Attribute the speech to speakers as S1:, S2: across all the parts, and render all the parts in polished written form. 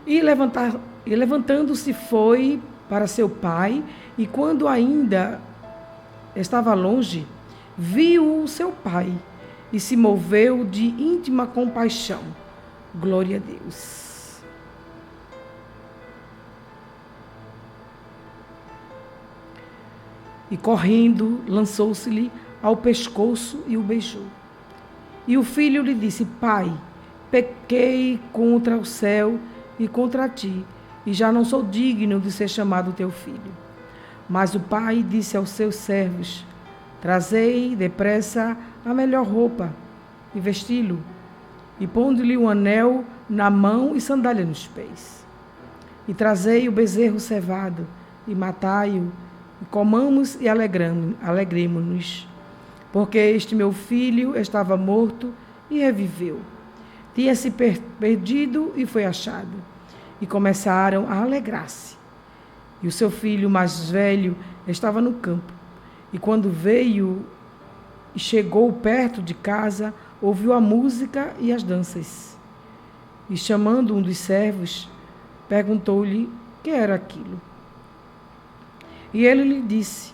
S1: E levantando-se foi para seu pai, e quando ainda estava longe, viu seu pai e se moveu de íntima compaixão. Glória a Deus. E correndo, lançou-se-lhe ao pescoço e o beijou. E o filho lhe disse: Pai, pequei contra o céu e contra ti, e já não sou digno de ser chamado teu filho. Mas o pai disse aos seus servos: Trazei depressa a melhor roupa e vesti-lo, e pondo-lhe um anel na mão e sandália nos pés. E trazei o bezerro cevado, e matai-o, e comamos e alegremo-nos, porque este meu filho estava morto e reviveu. Tinha-se perdido e foi achado. E começaram a alegrar-se. E o seu filho mais velho estava no campo. E quando veio e chegou perto de casa, ouviu a música e as danças. E chamando um dos servos, perguntou-lhe o que era aquilo. E ele lhe disse: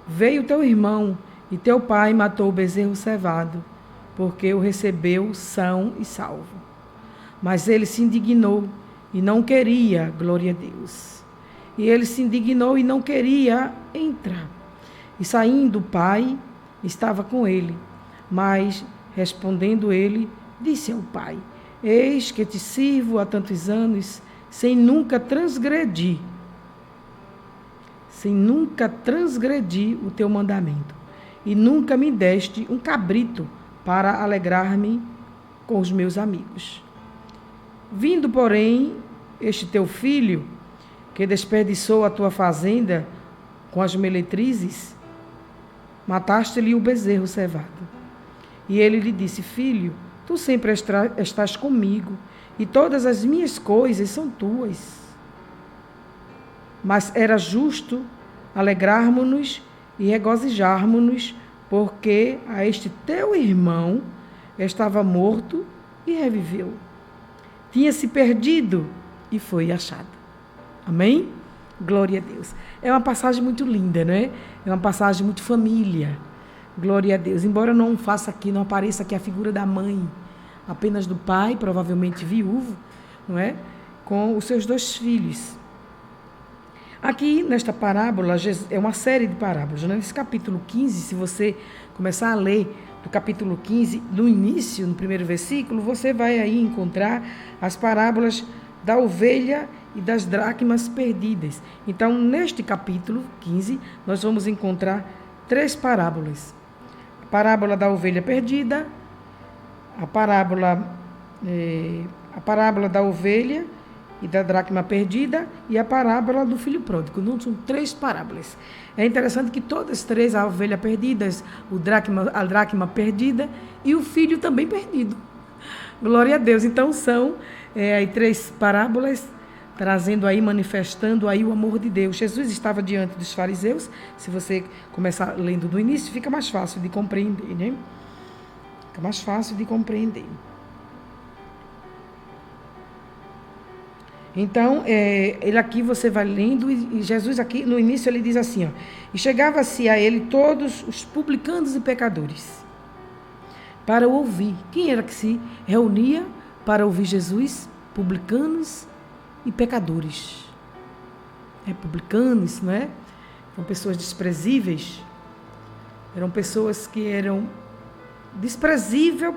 S1: Veio teu irmão, e teu pai matou o bezerro cevado, porque o recebeu são e salvo. Mas ele se indignou e não queria, glória a Deus. E ele se indignou e não queria entrar. E saindo o pai, estava com ele. Mas, respondendo ele, disse ao pai: Eis que te sirvo há tantos anos, sem nunca transgredir o teu mandamento. E nunca me deste um cabrito para alegrar-me com os meus amigos. Vindo, porém, este teu filho, que desperdiçou a tua fazenda com as meretrizes, mataste-lhe o bezerro cevado. E ele lhe disse: Filho, tu sempre estás comigo, e todas as minhas coisas são tuas. Mas era justo alegrarmos-nos e regozijarmos-nos, porque a este teu irmão estava morto e reviveu. Tinha-se perdido e foi achado. Amém? Glória a Deus. É uma passagem muito linda, não é? É uma passagem muito família. Glória a Deus. Embora não apareça aqui a figura da mãe, apenas do pai, provavelmente viúvo, não é? Com os seus 2 filhos. Aqui, nesta parábola, é uma série de parábolas. Nesse capítulo 15, se você começar a ler do capítulo 15, no início, no primeiro versículo, você vai aí encontrar as parábolas da ovelha e das dracmas perdidas. Então, neste capítulo 15, nós vamos encontrar 3 parábolas. A parábola da ovelha perdida, a parábola da ovelha e da dracma perdida e a parábola do filho pródigo. Não são 3 parábolas. É interessante que todas 3, a ovelha perdida, a dracma perdida e o filho também perdido. Glória a Deus. Então são aí 3 parábolas trazendo aí, manifestando aí o amor de Deus. Jesus estava diante dos fariseus. Se você começar lendo do início, fica mais fácil de compreender, né? Fica mais fácil de compreender. Então, ele aqui você vai lendo, e Jesus aqui no início ele diz assim, ó, e chegava-se a ele todos os publicanos e pecadores para o ouvir. Quem era que se reunia para ouvir Jesus? Publicanos e pecadores. Publicanos, não é? São pessoas desprezíveis, eram pessoas que eram desprezível,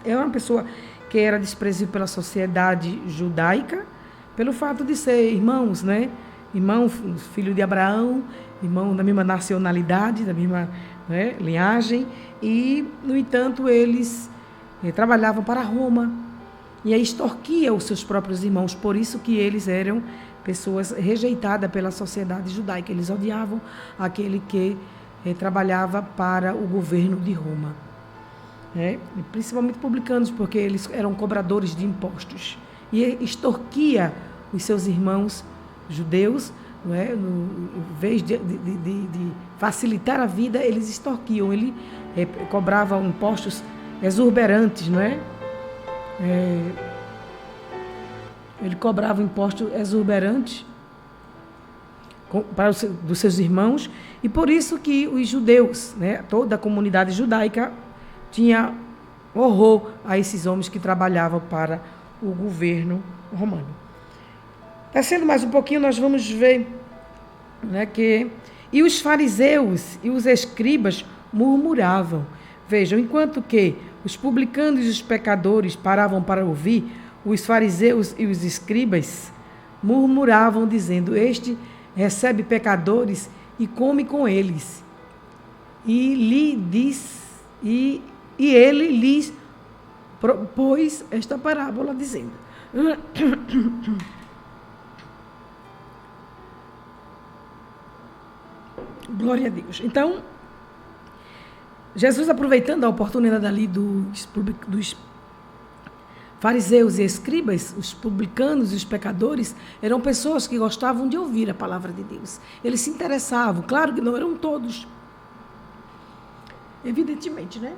S1: era uma pessoa que era desprezível pela sociedade judaica, pelo fato de ser irmãos, né? Irmão, filho de Abraão, irmão da mesma nacionalidade, da mesma, né, linhagem, e, no entanto, eles trabalhavam para Roma e aí extorquiam os seus próprios irmãos, por isso que eles eram pessoas rejeitadas pela sociedade judaica, eles odiavam aquele que trabalhava para o governo de Roma, principalmente publicanos, porque eles eram cobradores de impostos, e extorquia os seus irmãos judeus, não é? Em vez de facilitar a vida, eles extorquiam, ele cobravam impostos exorbitantes, não é? Ele cobrava impostos exorbitantes dos seus irmãos, e por isso que os judeus, né, toda a comunidade judaica, tinha horror a esses homens que trabalhavam para o governo romano. Descendo mais um pouquinho, nós vamos ver, né, que... E os fariseus e os escribas murmuravam. Vejam, enquanto que os publicanos e os pecadores paravam para ouvir, os fariseus e os escribas murmuravam, dizendo: este recebe pecadores e come com eles. E ele lhes propôs esta parábola, dizendo: glória a Deus. Então, Jesus, aproveitando a oportunidade ali dos fariseus e escribas, os publicanos e os pecadores, eram pessoas que gostavam de ouvir a palavra de Deus. Eles se interessavam, claro que não eram todos, evidentemente, né?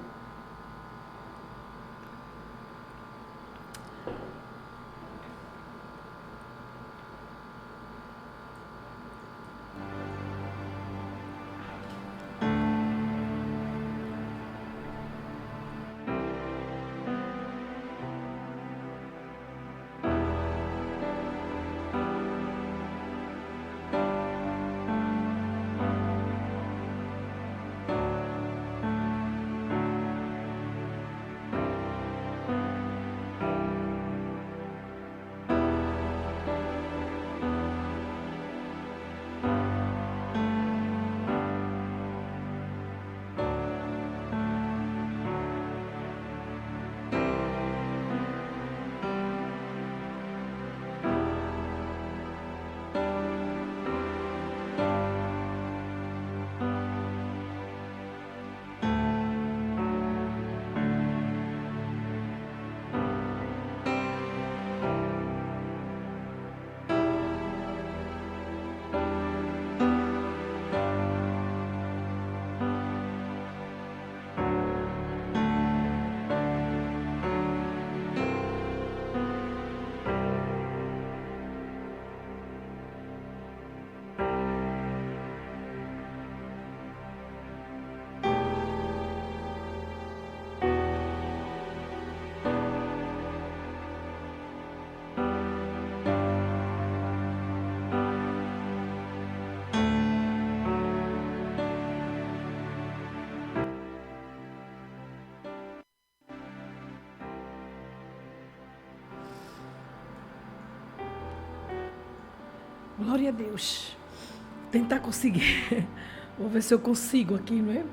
S1: Glória a Deus. Tentar conseguir. Vou ver se eu consigo aqui, não é?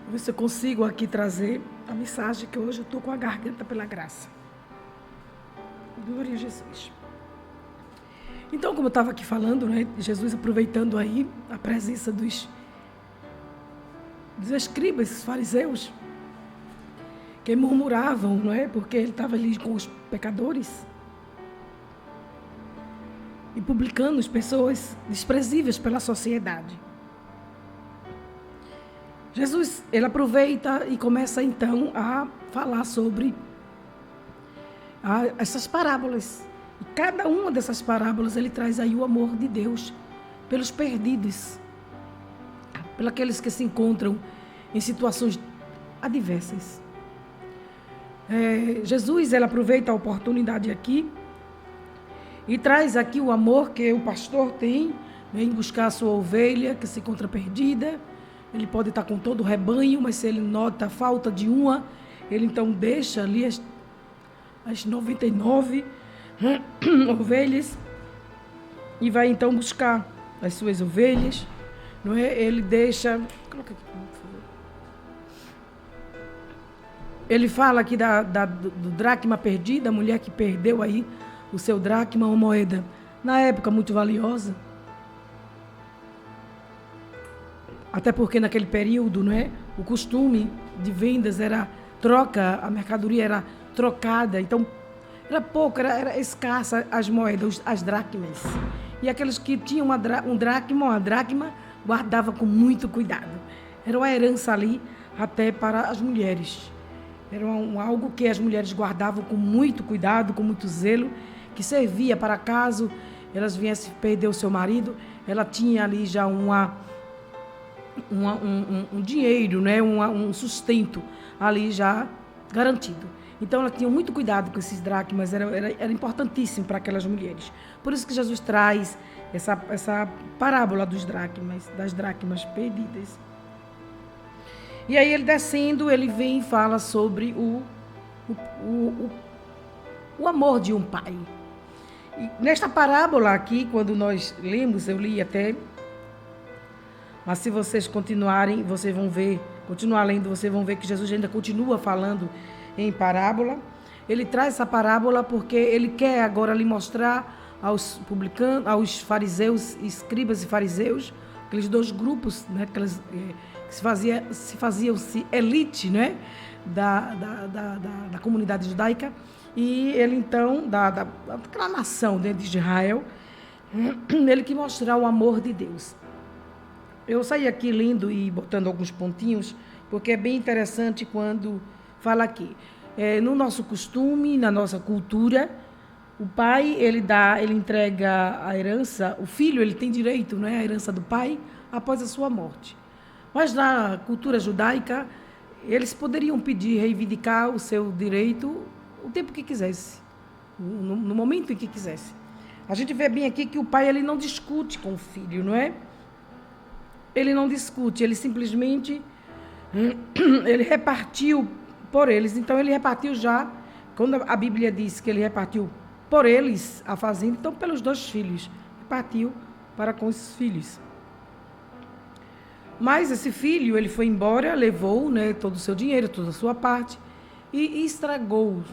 S1: Vou ver se eu consigo aqui trazer a mensagem, que hoje eu estou com a garganta pela graça. Glória a Jesus. Então, como eu estava aqui falando, né, Jesus aproveitando aí a presença dos escribas, os fariseus, que murmuravam, não é? Porque ele estava ali com os pecadores e publicanos, pessoas desprezíveis pela sociedade. Jesus, ele aproveita e começa então a falar sobre essas parábolas. E cada uma dessas parábolas ele traz aí o amor de Deus pelos perdidos, pelos aqueles que se encontram em situações adversas. Jesus, ele aproveita a oportunidade aqui e traz aqui o amor que o pastor tem, vem buscar a sua ovelha que se encontra perdida. Ele pode estar com todo o rebanho, mas se ele nota a falta de uma, ele então deixa ali as 99 ovelhas e vai então buscar as suas ovelhas, não é? Ele deixa... Coloca aqui, por favor. Ele fala aqui do dracma perdida, a mulher que perdeu aí o seu dracma, uma moeda, na época, muito valiosa. Até porque naquele período, né, o costume de vendas era troca, a mercadoria era trocada, então era pouco, era escassa as moedas, as dracmas. E aqueles que tinham uma dracma, guardava com muito cuidado. Era uma herança ali até para as mulheres. Era algo que as mulheres guardavam com muito cuidado, com muito zelo, que servia para caso elas viessem perder o seu marido, ela tinha ali já um dinheiro, né? Um sustento ali já garantido. Então ela tinha muito cuidado com esses dracmas, era importantíssimo para aquelas mulheres. Por isso que Jesus traz essa parábola das dracmas perdidas. E aí ele descendo, ele vem e fala sobre o amor de um pai. E nesta parábola aqui, quando nós lemos, eu li até, mas se vocês continuarem, vocês vão ver, continuar lendo, vocês vão ver que Jesus ainda continua falando em parábola. Ele traz essa parábola porque ele quer agora lhe mostrar aos publicanos, aos fariseus, escribas e fariseus, aqueles dois grupos, né, que se faziam-se elite, né, da comunidade judaica, e ele então, daquela nação dentro de Israel, ele que mostrar o amor de Deus. Eu saí aqui lendo e botando alguns pontinhos, porque é bem interessante quando fala aqui. No nosso costume, na nossa cultura, o pai, ele entrega a herança, o filho, ele tem direito, não é, à herança do pai após a sua morte. Mas na cultura judaica, eles poderiam pedir, reivindicar o seu direito o tempo que quisesse, no momento em que quisesse. A gente vê bem aqui que o pai, ele não discute com o filho, não é? Ele não discute, ele simplesmente ele repartiu por eles. Então ele repartiu já, quando a Bíblia diz que ele repartiu por eles a fazenda, então pelos dois filhos, repartiu para com os filhos. Mas esse filho, ele foi embora, levou, né, todo o seu dinheiro, toda a sua parte, e estragou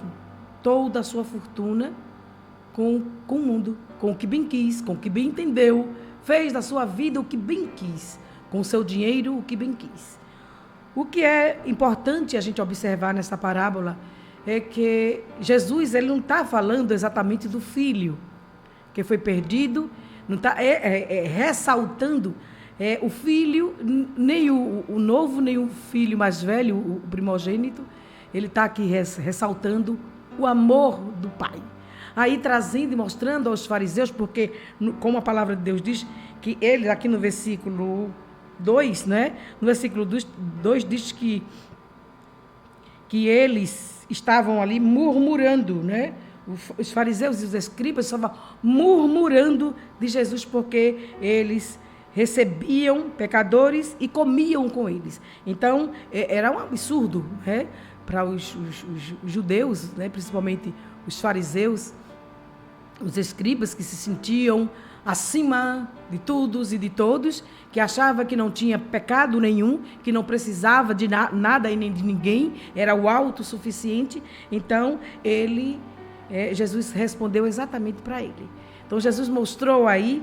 S1: toda a sua fortuna com o mundo, com o que bem quis, com o que bem entendeu, fez da sua vida o que bem quis, com o seu dinheiro o que bem quis. O que é importante a gente observar nessa parábola é que Jesus, ele não está falando exatamente do filho que foi perdido, não está ressaltando o filho, nem o novo, nem o filho mais velho, o primogênito. Ele está aqui ressaltando o amor do pai. Aí trazendo e mostrando aos fariseus, porque como a palavra de Deus diz, que ele, aqui no versículo 2, né? No versículo 2 diz que eles estavam ali murmurando, né? Os fariseus e os escribas estavam murmurando de Jesus porque eles recebiam pecadores e comiam com eles. Então, era um absurdo, né? Para os judeus, né? Principalmente os fariseus, os escribas que se sentiam acima de todos e de todos, que achava que não tinha pecado nenhum, que não precisava de nada e nem de ninguém, era o autossuficiente. Então, Jesus respondeu exatamente para ele. Então, Jesus mostrou aí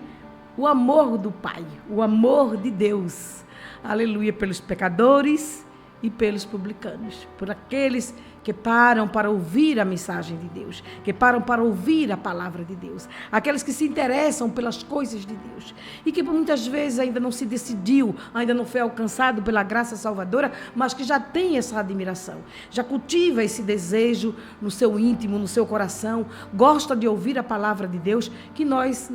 S1: o amor do Pai, o amor de Deus, aleluia, pelos pecadores e pelos publicanos, por aqueles que param para ouvir a mensagem de Deus, que param para ouvir a palavra de Deus, aqueles que se interessam pelas coisas de Deus e que muitas vezes ainda não se decidiu, ainda não foi alcançado pela graça salvadora, mas que já tem essa admiração, já cultiva esse desejo no seu íntimo, no seu coração, gosta de ouvir a palavra de Deus, que nós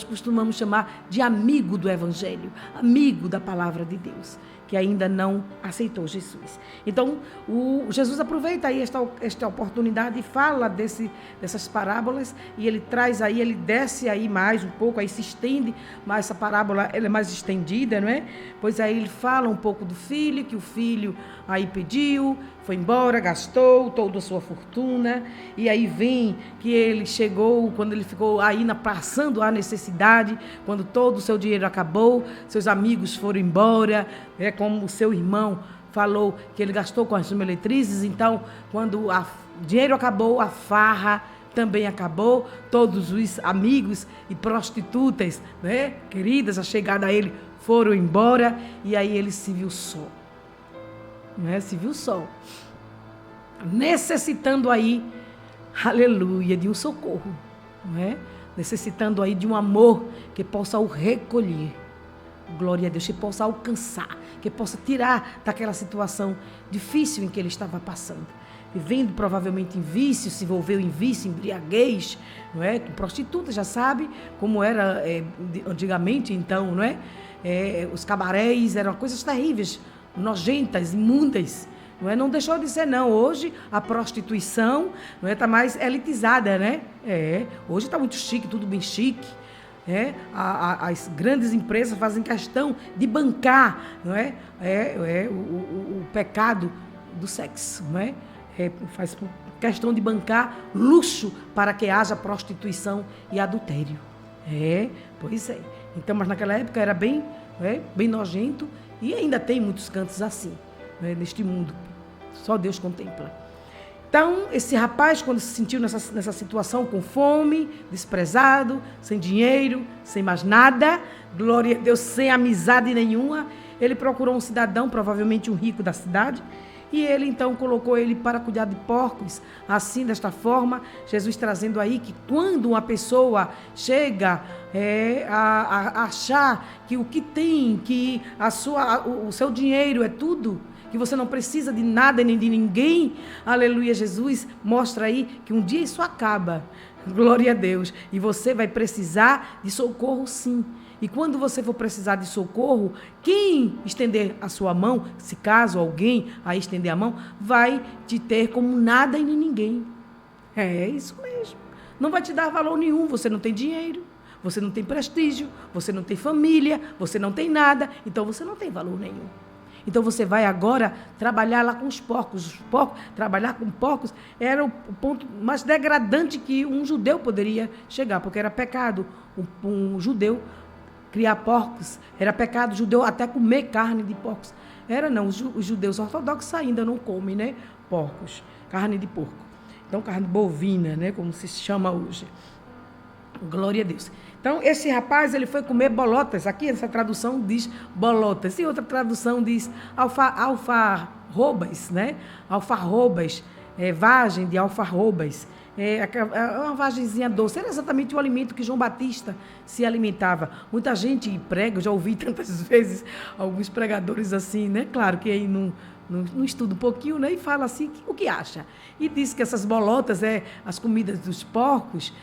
S1: costumamos chamar de amigo do Evangelho, amigo da palavra de Deus, que ainda não aceitou Jesus. Então, Jesus aproveita aí esta oportunidade e fala dessas parábolas, e ele traz aí, ele desce aí mais um pouco, aí se estende, mas essa parábola ela é mais estendida, não é? Pois aí ele fala um pouco do filho, que o filho aí pediu, foi embora, gastou toda a sua fortuna, e aí vem que ele chegou, quando ele ficou aí passando a necessidade, quando todo o seu dinheiro acabou, seus amigos foram embora, como o seu irmão falou que ele gastou com as meretrizes. Então, quando o dinheiro acabou, a farra também acabou, todos os amigos e prostitutas, né, queridas, a chegada a ele, foram embora, e aí ele se viu só. Se viu só, necessitando aí, aleluia, de um socorro, necessitando aí de um amor que possa o recolher, glória a Deus, que possa alcançar, que possa tirar daquela situação difícil em que ele estava passando. Vivendo provavelmente em vício, se envolveu em vício, embriaguez, não é? Prostituta, já sabe como era antigamente, então, não é? Os cabarés eram coisas terríveis, nojentas, imundas, não é? Não deixou de ser, não. Hoje a prostituição, não é? Está mais elitizada, né? Hoje está muito chique, tudo bem chique. As grandes empresas fazem questão de bancar, não é? O pecado do sexo, não é? Faz questão de bancar luxo para que haja prostituição e adultério. Pois é. Então, mas naquela época era bem nojento e ainda tem muitos cantos assim, neste mundo. Só Deus contempla. Então, esse rapaz, quando se sentiu nessa situação, com fome, desprezado, sem dinheiro, sem mais nada, glória a Deus, sem amizade nenhuma, ele procurou um cidadão, provavelmente um rico da cidade, e ele então colocou ele para cuidar de porcos. Assim, desta forma, Jesus trazendo aí que quando uma pessoa chega a achar que o que tem, que o seu dinheiro é tudo, que você não precisa de nada nem de ninguém, aleluia, Jesus mostra aí que um dia isso acaba, glória a Deus, e você vai precisar de socorro sim. E quando você for precisar de socorro, quem estender a sua mão, se caso alguém aí estender a mão, vai te ter como nada e nem ninguém. É isso mesmo. Não vai te dar valor nenhum, você não tem dinheiro, você não tem prestígio, você não tem família, você não tem nada, então você não tem valor nenhum. Então você vai agora trabalhar lá com os porcos. Trabalhar com porcos era o ponto mais degradante que um judeu poderia chegar, porque era pecado um judeu criar porcos, era pecado judeu até comer carne de porcos. Os judeus ortodoxos ainda não comem, né, porcos, carne de porco. Então, carne bovina, né, como se chama hoje. Glória a Deus. Então, esse rapaz, ele foi comer bolotas. Aqui, essa tradução diz bolotas. E outra tradução diz alfarrobas, né? Alfarrobas, vagem de alfarrobas. Uma vagenzinha doce. Era exatamente o alimento que João Batista se alimentava. Muita gente prega, eu já ouvi tantas vezes alguns pregadores assim, né? Claro que aí não estuda um pouquinho, né? E fala assim, o que acha? E diz que essas bolotas, as comidas dos porcos,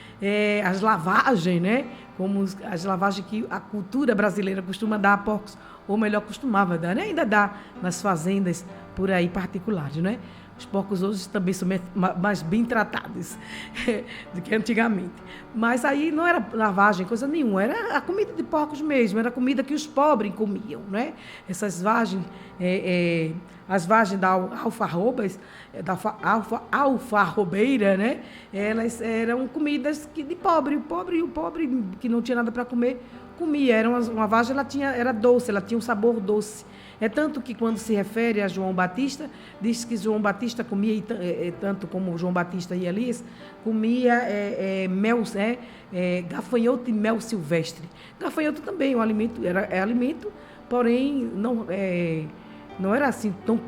S1: as lavagens, né? Como as lavagens que a cultura brasileira costuma dar a porcos, ou melhor, costumava dar, né? Ainda dá nas fazendas por aí particulares, né? Os porcos hoje também são mais bem tratados do que antigamente. Mas aí não era lavagem, coisa nenhuma. Era a comida de porcos mesmo. Era a comida que os pobres comiam, né? Essas vagens, as vagens da alfarrobas, da alfarrobeira, né? Eram comidas de pobre. O pobre que não tinha nada para comer, comia. Era uma vagem, era doce, ela tinha um sabor doce. É tanto que quando se refere a João Batista, diz que João Batista comia, tanto como João Batista e Elias, comia mel, gafanhoto e mel silvestre. Gafanhoto também um alimento, é alimento, porém não era assim tão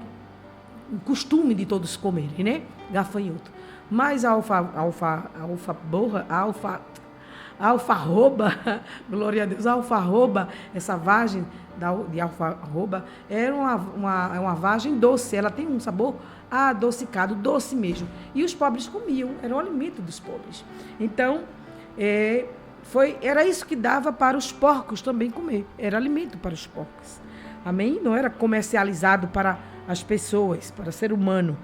S1: costume de todos comerem, né? Gafanhoto. Mas a alfarroba, glória a Deus, a alfarroba, essa vagem de alfarroba, era uma vagem doce, ela tem um sabor adocicado, doce mesmo. E os pobres comiam, era o alimento dos pobres. Então, era isso que dava para os porcos também comer, era alimento para os porcos. Amém? Não era comercializado para as pessoas, para o ser humano,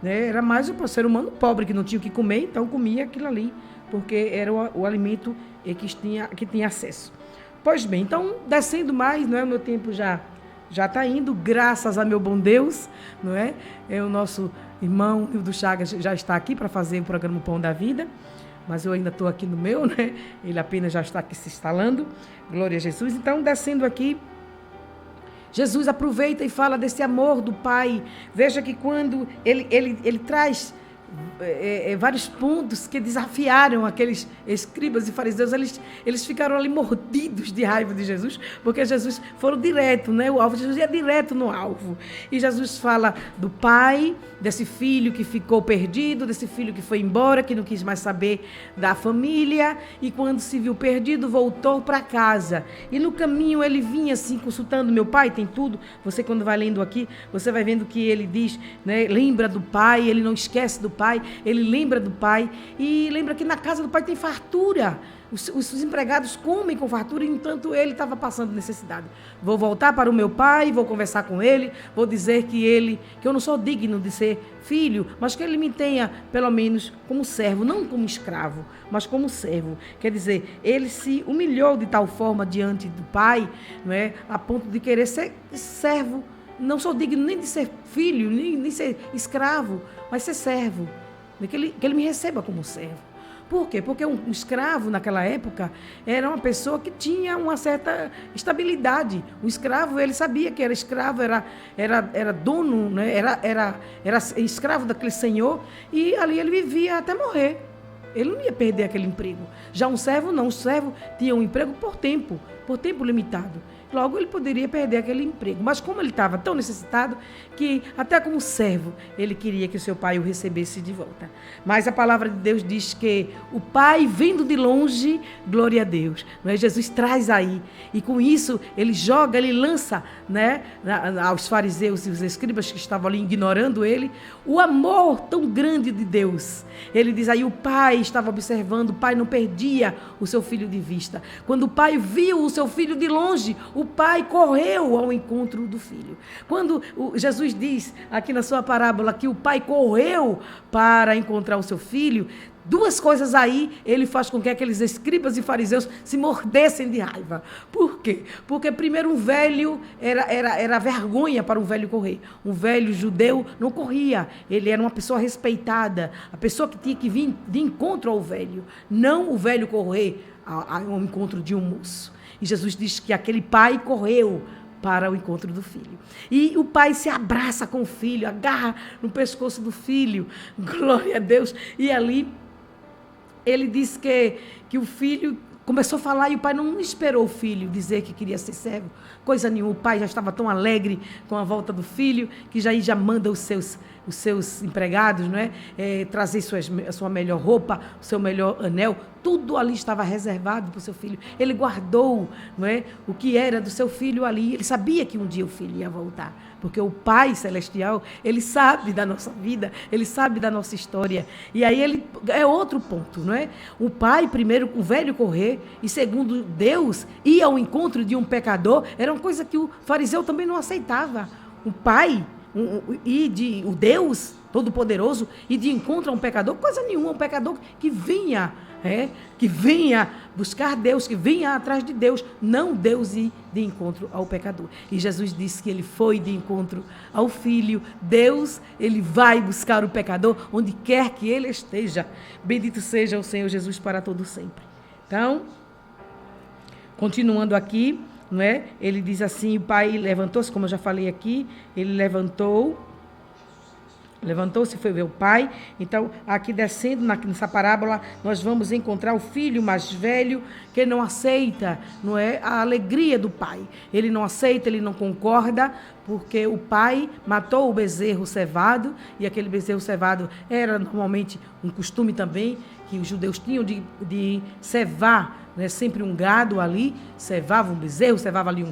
S1: né? Era mais para o ser humano pobre que não tinha o que comer, então comia aquilo ali, porque era o alimento que tinha acesso. Pois bem, então, descendo mais, não é? O meu tempo já está indo, graças a meu bom Deus, não é? O nosso irmão do Chagas já está aqui para fazer o programa Pão da Vida, mas eu ainda estou aqui no meu, né? Ele apenas já está aqui se instalando, glória a Jesus. Então, descendo aqui, Jesus aproveita e fala desse amor do Pai. Veja que quando ele traz vários pontos que desafiaram aqueles escribas e fariseus. Eles ficaram ali mordidos de raiva de Jesus, porque Jesus foram direto, né? O alvo de Jesus ia direto no alvo. E Jesus fala do pai, desse filho que ficou perdido, desse filho que foi embora, que não quis mais saber da família, e quando se viu perdido, voltou para casa. E no caminho ele vinha assim, consultando: meu pai tem tudo. Você, quando vai lendo aqui, você vai vendo que ele diz, né, lembra do pai, ele não esquece do pai, ele lembra do pai, e lembra que na casa do pai tem fartura. Os empregados comem com fartura, enquanto ele estava passando necessidade. Vou voltar para o meu pai, vou conversar com ele, vou dizer que eu não sou digno de ser filho, mas que ele me tenha, pelo menos, como servo, não como escravo, mas como servo. Quer dizer, ele se humilhou de tal forma diante do pai, não é, a ponto de querer ser servo. Não sou digno nem de ser filho, nem de ser escravo, mas ser servo. Que ele me receba como servo. Por quê? Porque um escravo, naquela época, era uma pessoa que tinha uma certa estabilidade. O escravo, ele sabia que era escravo, era dono, né? era escravo daquele senhor, e ali ele vivia até morrer. Ele não ia perder aquele emprego. Já um servo não, o servo tinha um emprego por tempo limitado. Logo, ele poderia perder aquele emprego. Mas como ele estava tão necessitado, que até como servo, ele queria que o seu pai o recebesse de volta. Mas a palavra de Deus diz que o pai, vendo de longe, glória a Deus. Não é? Jesus traz aí. E com isso, ele joga, ele lança, né, aos fariseus e os escribas que estavam ali ignorando ele, o amor tão grande de Deus. Ele diz aí, o pai estava observando, o pai não perdia o seu filho de vista. Quando o pai viu o seu filho de longe, o pai correu ao encontro do filho. Quando Jesus diz aqui na sua parábola que o pai correu para encontrar o seu filho, duas coisas aí ele faz com que aqueles escribas e fariseus se mordessem de raiva. Por quê? Porque primeiro um velho era vergonha para um velho correr. Um velho judeu não corria. Ele era uma pessoa respeitada. A pessoa que tinha que vir de encontro ao velho. Não o velho correr ao encontro de um moço. E Jesus diz que aquele pai correu para o encontro do filho. E o pai se abraça com o filho, agarra no pescoço do filho. Glória a Deus. E ali ele diz que o filho começou a falar, e o pai não esperou o filho dizer que queria ser servo. Coisa nenhuma. O pai já estava tão alegre com a volta do filho, que já manda os seus empregados, não é? Trazer a sua melhor roupa, o seu melhor anel. Tudo ali estava reservado para o seu filho. Ele guardou, não é, o que era do seu filho ali. Ele sabia que um dia o filho ia voltar. Porque o Pai Celestial, ele sabe da nossa vida, ele sabe da nossa história. E aí é outro ponto, não é? O pai, primeiro, o velho correr, e segundo, Deus ir ao encontro de um pecador, era uma coisa que o fariseu também não aceitava. O pai, o Deus Todo-Poderoso, e de encontro a um pecador, coisa nenhuma, um pecador que vinha buscar Deus, que vinha atrás de Deus, não Deus ir de encontro ao pecador. E Jesus disse que ele foi de encontro ao Filho. Deus, ele vai buscar o pecador onde quer que ele esteja. Bendito seja o Senhor Jesus para todo sempre. Então, continuando aqui, não é? Ele diz assim, o pai levantou-se, como eu já falei aqui, ele levantou-se e foi ver o pai. Então, aqui descendo nessa parábola, nós vamos encontrar o filho mais velho que não aceita, não é, a alegria do pai. Ele não aceita, ele não concorda, porque o pai matou o bezerro cevado, e aquele bezerro cevado era normalmente um costume também, que os judeus tinham de cevar, né, sempre um gado ali, cevava um bezerro, cevava ali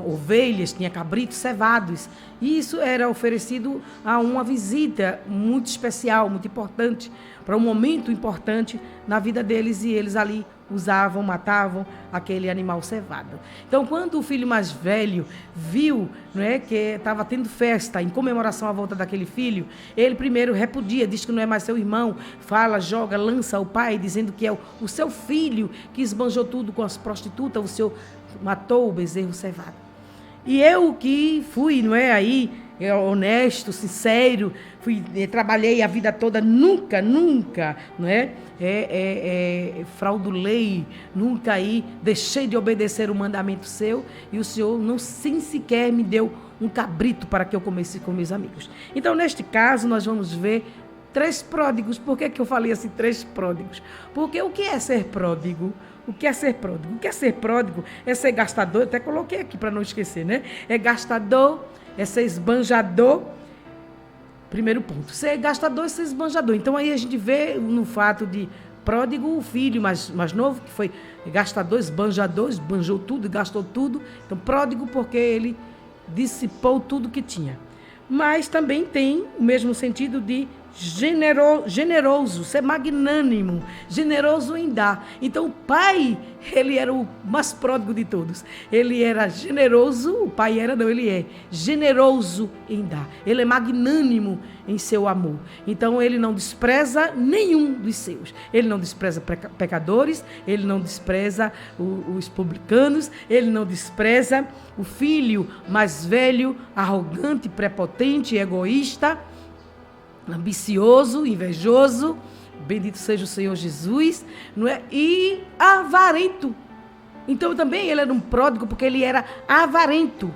S1: ovelhas, tinha cabritos cevados. E isso era oferecido a uma visita muito especial, muito importante, para um momento importante na vida deles, e eles ali usavam, matavam aquele animal cevado. Então, quando o filho mais velho viu, não é, que estava tendo festa em comemoração à volta daquele filho, ele primeiro repudia, diz que não é mais seu irmão, fala, joga, lança o pai, dizendo que é o seu filho que esbanjou tudo com as prostitutas, o seu matou o bezerro cevado. E eu que fui, não é, aí, honesto, sincero, trabalhei a vida toda, nunca, não é, fraudulei, nunca aí deixei de obedecer o mandamento seu, e o Senhor não sequer me deu um cabrito para que eu comesse com meus amigos. Então, neste caso, nós vamos ver 3 pródigos. Por que eu falei assim, 3 pródigos? Porque o que é ser pródigo? O que é ser pródigo? O que é ser pródigo? É ser gastador, eu até coloquei aqui para não esquecer, né? É gastador, é ser esbanjador. Primeiro ponto, ser gastador e ser esbanjador. Então aí a gente vê no fato de pródigo, o filho mais novo, que foi gastador, esbanjador, esbanjou tudo, gastou tudo. Então pródigo porque ele dissipou tudo que tinha. Mas também tem o mesmo sentido de generoso, ser magnânimo, generoso em dar. Então o pai, ele era o mais pródigo de todos. Ele era generoso, o pai era, não, ele é generoso em dar. Ele é magnânimo em seu amor. Então ele não despreza nenhum dos seus. Ele não despreza pecadores, ele não despreza os publicanos, ele não despreza o filho mais velho, arrogante, prepotente, egoísta, ambicioso, invejoso, bendito seja o Senhor Jesus, não é? E avarento. Então também ele era um pródigo porque ele era avarento,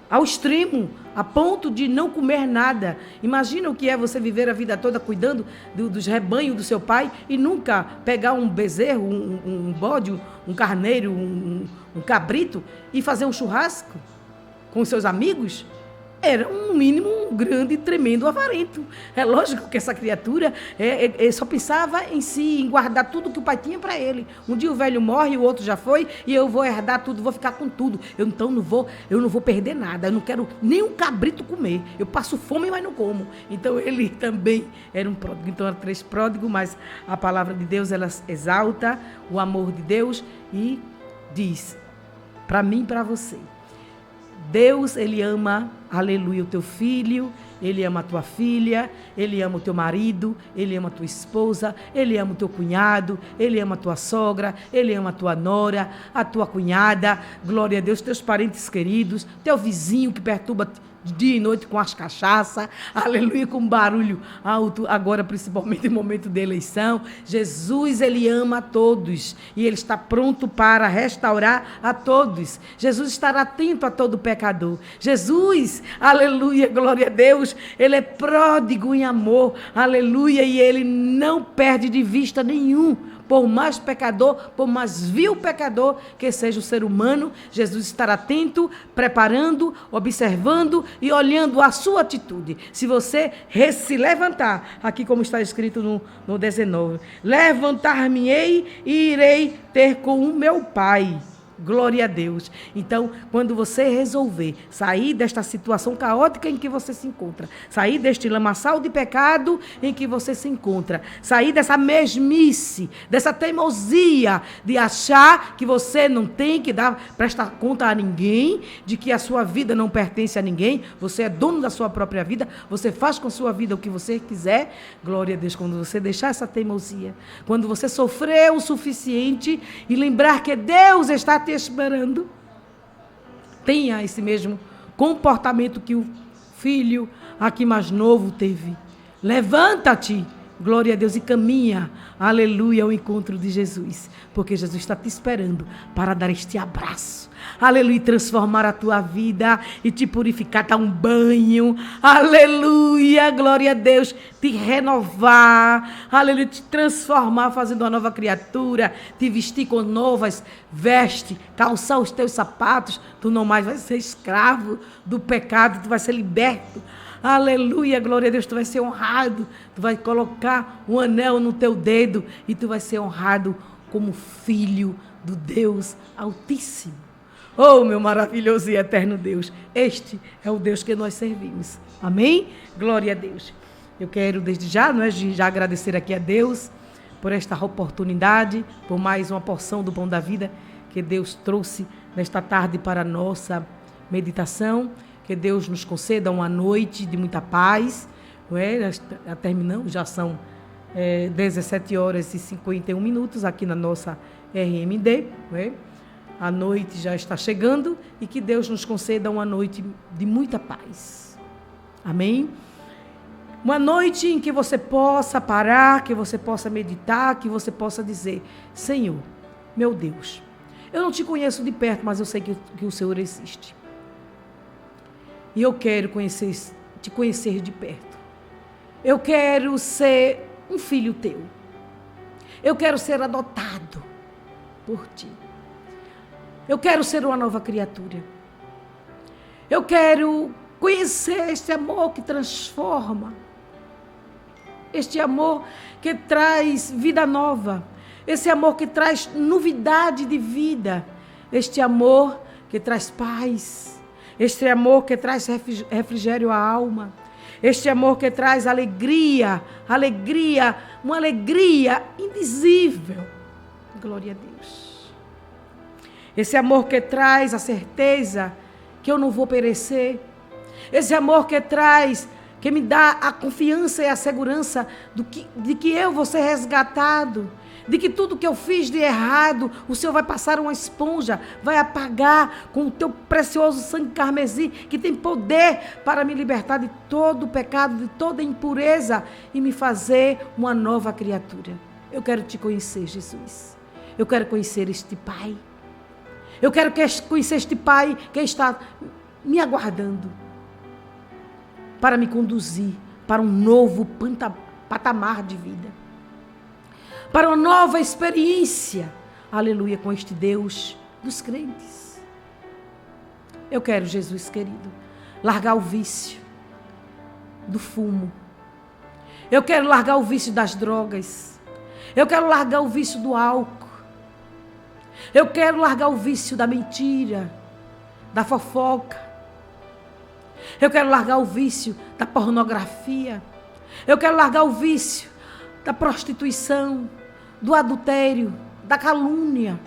S1: ao extremo, a ponto de não comer nada. Imagina o que é você viver a vida toda cuidando dos rebanhos do seu pai e nunca pegar um bezerro, um bode, um carneiro, um cabrito e fazer um churrasco com seus amigos. Era um mínimo, um grande e tremendo avarento. É lógico que essa criatura só pensava em si, em guardar tudo que o pai tinha para ele. Um dia o velho morre, o outro já foi, e eu vou herdar tudo, vou ficar com tudo. Eu não vou perder nada, eu não quero nem um cabrito comer. Eu passo fome, mas não como. Então ele também era um pródigo. Então eram 3 pródigos, mas a palavra de Deus, ela exalta o amor de Deus e diz, para mim e para você, Deus, ele ama, aleluia, o teu filho, ele ama a tua filha, ele ama o teu marido, ele ama a tua esposa, ele ama o teu cunhado, ele ama a tua sogra, ele ama a tua nora, a tua cunhada, glória a Deus, teus parentes queridos, teu vizinho que perturba dia e noite com as cachaças, aleluia, com barulho alto, agora principalmente em momento de eleição. Jesus, ele ama a todos e ele está pronto para restaurar a todos. Jesus estará atento a todo pecador. Jesus, aleluia, glória a Deus, ele é pródigo em amor, aleluia, e ele não perde de vista nenhum. Por mais pecador, por mais vil pecador que seja o ser humano, Jesus estará atento, preparando, observando e olhando a sua atitude. Se você se levantar, aqui como está escrito no 19, levantar-me-ei e irei ter com o meu Pai. Glória a Deus. Então, quando você resolver sair desta situação caótica em que você se encontra, sair deste lamaçal de pecado em que você se encontra, sair dessa mesmice, dessa teimosia de achar que você não tem que prestar conta a ninguém, de que a sua vida não pertence a ninguém, você é dono da sua própria vida, você faz com a sua vida o que você quiser. Glória a Deus, quando você deixar essa teimosia, quando você sofrer o suficiente e lembrar que Deus está te esperando, tenha esse mesmo comportamento que o filho aqui mais novo teve. Levanta-te, glória a Deus, e caminha, aleluia, ao encontro de Jesus, porque Jesus está te esperando para dar este abraço, aleluia, e transformar a tua vida e te purificar, dar um banho, aleluia, glória a Deus, te renovar, aleluia, te transformar, fazendo uma nova criatura, te vestir com novas vestes, calçar os teus sapatos. Tu não mais vai ser escravo do pecado, tu vai ser liberto. Aleluia, glória a Deus, tu vai ser honrado, tu vai colocar um anel no teu dedo e tu vai ser honrado como filho do Deus Altíssimo. Oh, meu maravilhoso e eterno Deus, este é o Deus que nós servimos. Amém? Glória a Deus. Eu quero desde já, já agradecer aqui a Deus por esta oportunidade, por mais uma porção do pão da vida que Deus trouxe nesta tarde para a nossa meditação. Que Deus nos conceda uma noite de muita paz. Não é? Já terminamos, já são 17 horas e 51 minutos aqui na nossa RMD. Não é? A noite já está chegando e que Deus nos conceda uma noite de muita paz. Amém? Uma noite em que você possa parar, que você possa meditar, que você possa dizer: Senhor, meu Deus, eu não te conheço de perto, mas eu sei que o Senhor existe. E eu quero te conhecer de perto. Eu quero ser um filho teu. Eu quero ser adotado por ti. Eu quero ser uma nova criatura. Eu quero conhecer este amor que transforma. Este amor que traz vida nova. Esse amor que traz novidade de vida. Este amor que traz paz. Este amor que traz refrigério à alma. Este amor que traz alegria, uma alegria indizível. Glória a Deus. Esse amor que traz a certeza que eu não vou perecer. Esse amor que me dá a confiança e a segurança de que eu vou ser resgatado. De que tudo que eu fiz de errado, o Senhor vai passar uma esponja, vai apagar com o teu precioso sangue carmesim, que tem poder para me libertar de todo o pecado, de toda a impureza e me fazer uma nova criatura. Eu quero te conhecer, Jesus. Eu quero conhecer este Pai. Eu quero conhecer este Pai que está me aguardando para me conduzir para um novo patamar de vida. Para uma nova experiência, aleluia, com este Deus dos crentes. Eu quero, Jesus querido, largar o vício do fumo. Eu quero largar o vício das drogas. Eu quero largar o vício do álcool. Eu quero largar o vício da mentira, da fofoca. Eu quero largar o vício da pornografia. Eu quero largar o vício da prostituição, do adultério, da calúnia.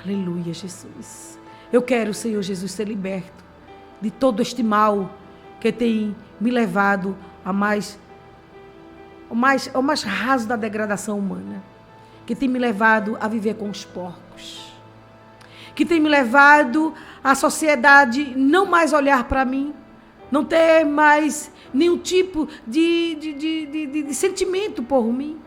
S1: Aleluia, Jesus. Eu quero, Senhor Jesus, ser liberto de todo este mal que tem me levado ao mais raso da degradação humana, que tem me levado a viver com os porcos, que tem me levado a sociedade não mais olhar para mim, não ter mais nenhum tipo de sentimento por mim.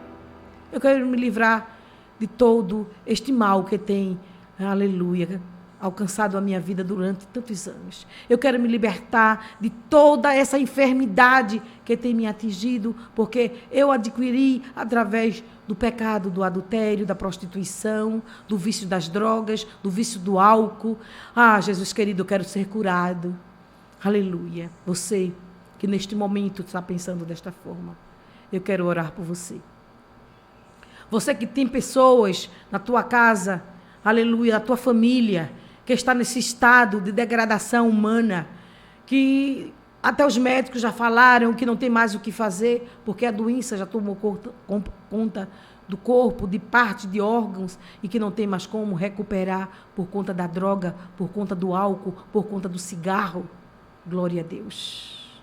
S1: Eu quero me livrar de todo este mal que tem, aleluia, alcançado a minha vida durante tantos anos. Eu quero me libertar de toda essa enfermidade que tem me atingido, porque eu adquiri através do pecado, do adultério, da prostituição, do vício das drogas, do vício do álcool. Ah, Jesus querido, eu quero ser curado. Aleluia. Você que neste momento está pensando desta forma, eu quero orar por você. Você que tem pessoas na tua casa, aleluia, na tua família, que está nesse estado de degradação humana, que até os médicos já falaram que não tem mais o que fazer, porque a doença já tomou conta do corpo, de parte de órgãos, e que não tem mais como recuperar por conta da droga, por conta do álcool, por conta do cigarro. Glória a Deus.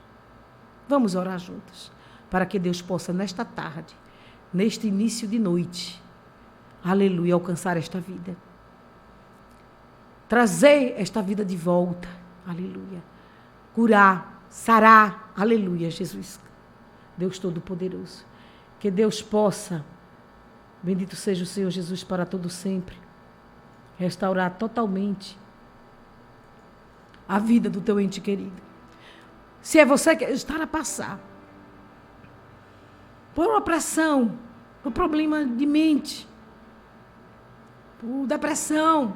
S1: Vamos orar juntos, para que Deus possa, nesta tarde, neste início de noite, aleluia, alcançar esta vida. Trazer esta vida de volta, aleluia. Curar, sarar, aleluia, Jesus. Deus Todo-Poderoso. Que Deus possa, bendito seja o Senhor Jesus para todo sempre, restaurar totalmente a vida do teu ente querido. Se é você que está a passar por uma pressão, por problema de mente, por depressão,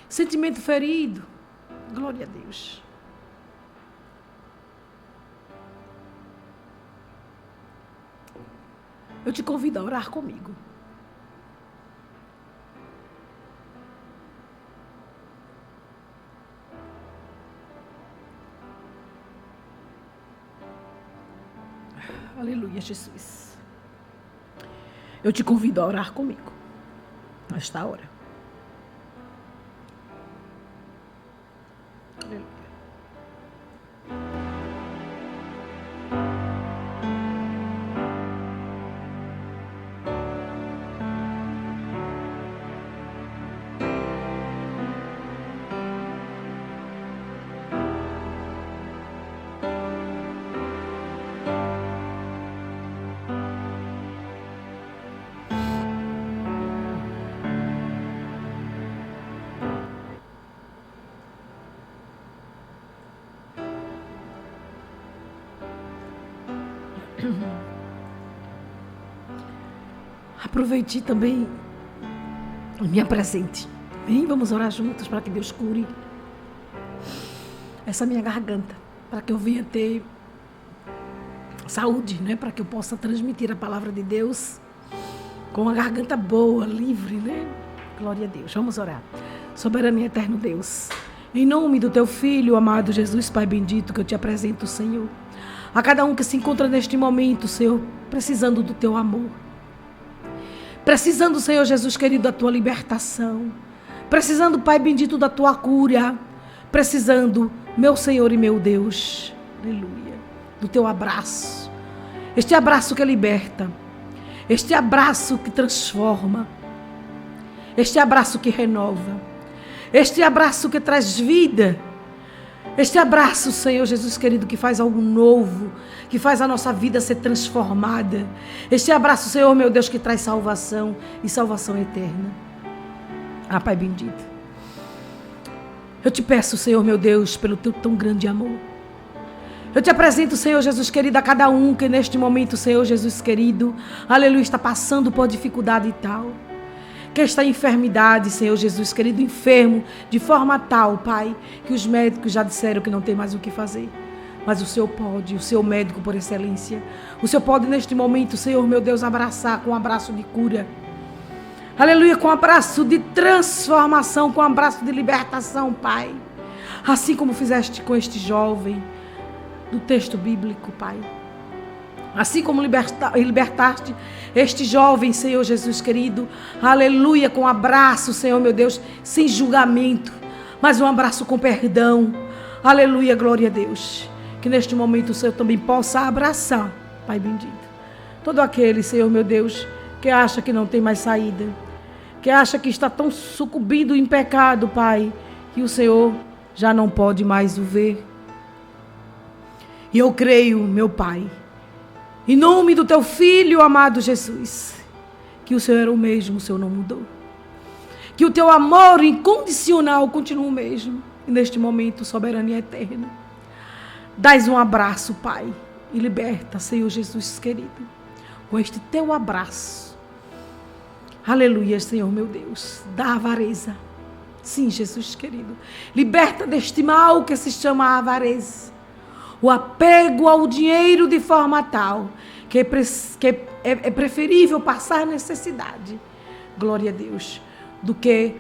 S1: sentimento ferido, glória a Deus. Eu te convido a orar comigo. Aleluia, Jesus. Eu te convido a orar comigo nesta hora. Aleluia. Aproveite também e me apresente. Vem, vamos orar juntos para que Deus cure essa minha garganta, para que eu venha ter saúde, né? Para que eu possa transmitir a palavra de Deus com uma garganta boa, livre, né? Glória a Deus. Vamos orar. Soberano e eterno Deus, em nome do teu Filho, amado Jesus, Pai bendito, que eu te apresento, Senhor, a cada um que se encontra neste momento, Senhor, precisando do teu amor, precisando, Senhor Jesus querido, da tua libertação, precisando, Pai bendito, da tua cura, precisando, meu Senhor e meu Deus, aleluia, do teu abraço, este abraço que liberta, este abraço que transforma, este abraço que renova, este abraço que traz vida, este abraço, Senhor Jesus querido, que faz algo novo, que faz a nossa vida ser transformada, este abraço, Senhor meu Deus, que traz salvação e salvação eterna. Ah, Pai bendito, eu te peço, Senhor meu Deus, pelo teu tão grande amor, eu te apresento, Senhor Jesus querido, a cada um que neste momento, Senhor Jesus querido, aleluia, está passando por dificuldade e tal, que esta enfermidade, Senhor Jesus querido, enfermo de forma tal, Pai, que os médicos já disseram que não tem mais o que fazer, mas o Senhor pode, o Senhor médico por excelência, o Senhor pode neste momento, Senhor meu Deus, abraçar com um abraço de cura, aleluia, com um abraço de transformação, com um abraço de libertação, Pai, assim como fizeste com este jovem do texto bíblico, Pai. Assim como libertaste este jovem, Senhor Jesus querido, aleluia, com um abraço, Senhor meu Deus, sem julgamento, mas um abraço com perdão, aleluia, glória a Deus, que neste momento o Senhor também possa abraçar, Pai bendito, todo aquele, Senhor meu Deus, que acha que não tem mais saída, que acha que está tão sucumbido em pecado, Pai, que o Senhor já não pode mais o ver. E eu creio, meu Pai, em nome do teu Filho amado Jesus, que o Senhor era o mesmo, o Senhor não mudou. Que o teu amor incondicional continua o mesmo. E neste momento, soberano e eterno, dás um abraço, Pai, e liberta, Senhor Jesus querido, com este teu abraço. Aleluia, Senhor meu Deus, da avareza. Sim, Jesus querido, liberta deste mal que se chama avareza. O apego ao dinheiro de forma tal que é preferível passar necessidade, glória a Deus, do que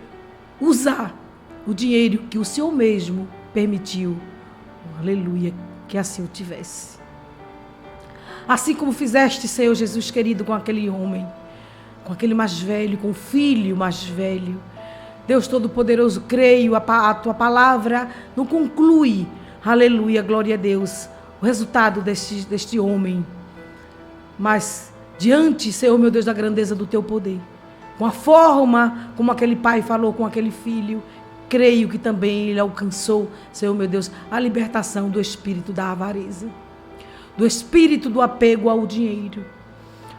S1: usar o dinheiro que o Senhor mesmo permitiu, aleluia, que assim o tivesse. Assim como fizeste, Senhor Jesus querido, com aquele homem, com aquele mais velho, com o filho mais velho. Deus Todo-Poderoso, creio, a tua palavra não conclui, aleluia, glória a Deus, o resultado deste homem. Mas diante, Senhor meu Deus, da grandeza do teu poder, com a forma como aquele pai falou com aquele filho, creio que também ele alcançou, Senhor meu Deus, a libertação do espírito da avareza, do espírito do apego ao dinheiro.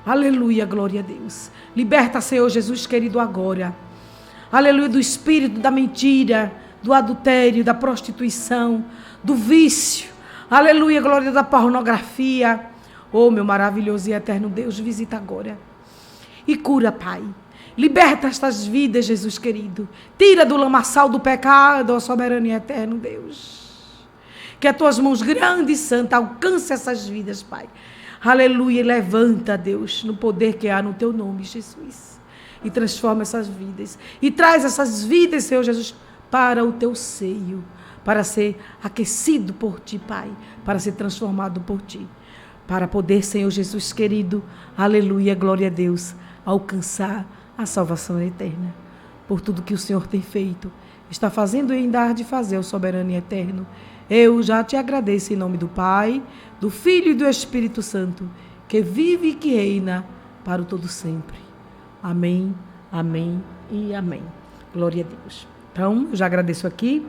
S1: Aleluia, glória a Deus. Liberta, Senhor Jesus querido, agora. Aleluia, do espírito da mentira, do adultério, da prostituição, do vício, aleluia, glória da pornografia. Oh, meu maravilhoso e eterno Deus, visita agora e cura, Pai. Liberta estas vidas, Jesus querido. Tira do lamaçal do pecado, ó soberano e eterno Deus. Que as tuas mãos grandes e santas alcancem essas vidas, Pai. Aleluia, e levanta, Deus, no poder que há no teu nome, Jesus. E transforma essas vidas. E traz essas vidas, Senhor Jesus, para o teu seio, para ser aquecido por ti, Pai, para ser transformado por ti, para poder, Senhor Jesus querido, aleluia, glória a Deus, alcançar a salvação eterna, por tudo que o Senhor tem feito, está fazendo e ainda há de fazer, o soberano e eterno. Eu já te agradeço em nome do Pai, do Filho e do Espírito Santo, que vive e que reina para o todo sempre. Amém, amém e amém. Glória a Deus. Então, eu já agradeço aqui,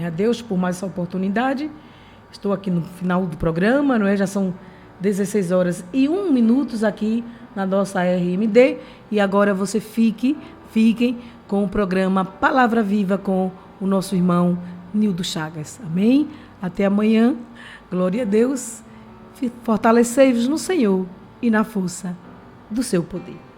S1: a Deus por mais essa oportunidade. Estou aqui no final do programa, não é? Já são 16 horas e 1 minuto aqui na nossa RMD. E agora você fiquem com o programa Palavra Viva com o nosso irmão Nildo Chagas. Amém? Até amanhã. Glória a Deus. Fortalecei-vos no Senhor e na força do seu poder.